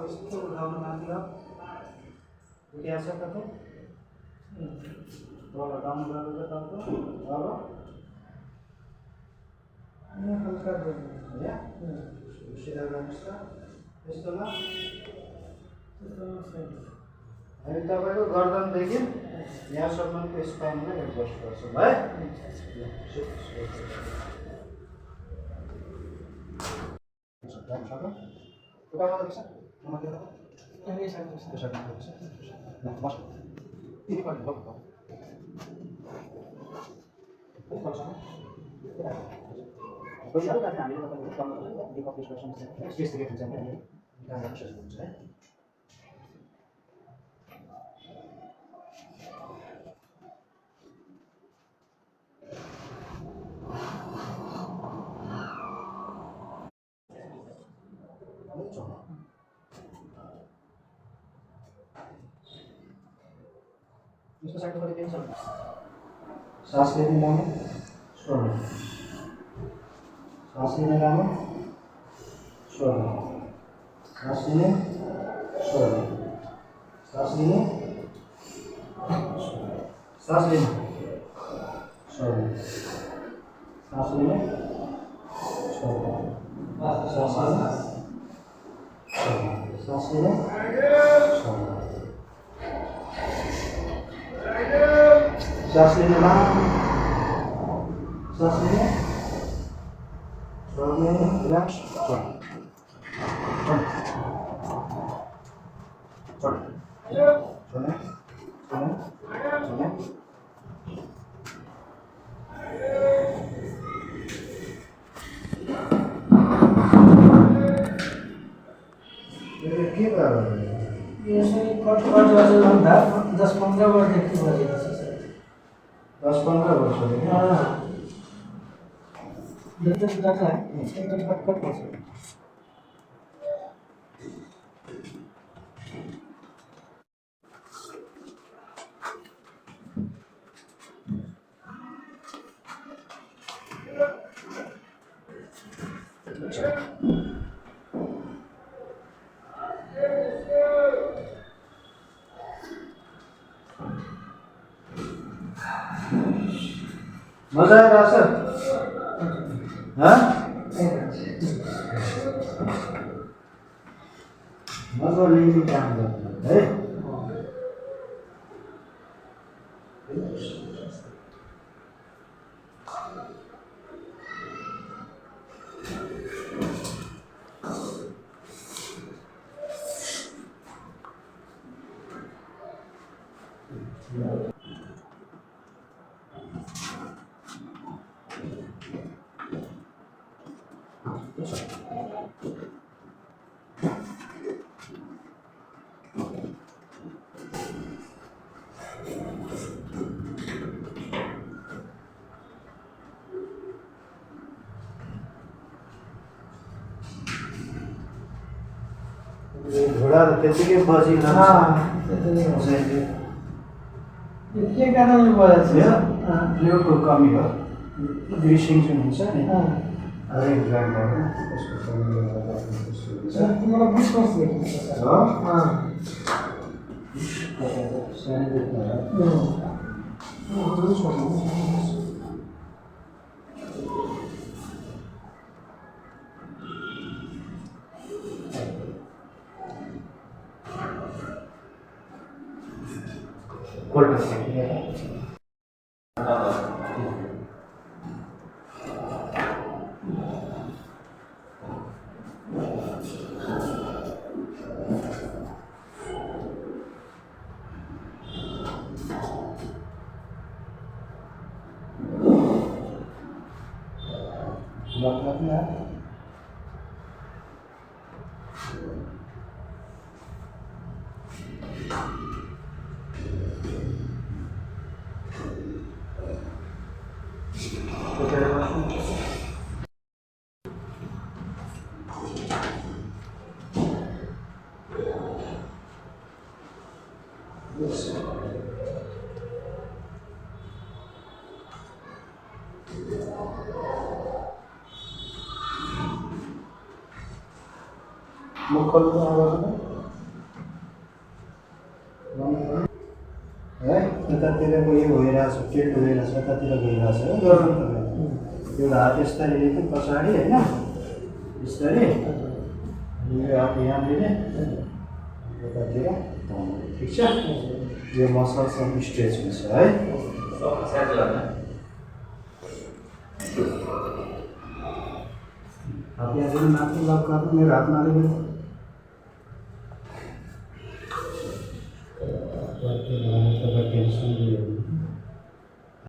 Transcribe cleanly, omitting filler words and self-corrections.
यस्तो उठाउन माथि उठ्या छ त तल डाउन गरेर तपाईँको तल हल्का गर्नु या सिधा गर्नुहोस् त यस्तोमा हामी तपाईँको गर्दनदेखि यहाँसम्मको स्पाइनलाई एडजस्ट गर्छौँ है। इसको साइड पर लेके चलना। सांस लेने लाना, छोड़ना। सांस लेने लाना, छोड़ना। सांस लेने, छोड़ना। सांस लेने, सांस लेने, छोड़ना। सांस लेने, छोड़ना। सांस लेने, छोड़ना। सांस लेने, छोड़ना। सांस लेने ना, सांस लेने, छोड़ने, रिलैक्स, छोड़, छोड़, छोड़, छोड़ने, छोड़ने, छोड़ने, ये क्या कर रहे हैं? ये सही कट वाले लंबा 10-15 बार देखते बजे 10-15 वर्ष हो गए। हाँ जब तक जाता है तब तक कट कर सकते मजा आएगा सर? हाँ? मजा लेने काम करता है। घोड़ा त्यतिकै बजिरहन्छ। के कारणले बजाएको छ? फ्लुइडको कमी हो। ग्रिसिङ जुन हुन्छ नि रेड ग्राइन्डर त्यसको कमीले गर्दा त्यस्तो हुन्छ। तिमीलाई 20 वर्षदेखि हो? सानैदेखि कोल्ड मुख खोल्नु आवाज यतातिरको यो भइरहेछ, टिल्ट भइरहेछ, यतातिर गइरहेछ हो गर्नु तपाईँले। एउटा हात यसरी लिने पछाडि होइन, यसरी यो हात यहाँ लिने, यतातिर तान्ने, ठिक छ? यो मसल सब स्ट्रेच हुन्छ है। हात यहाँ दिनु, माथि लक गर्नु, मेरो हातमा अलिकति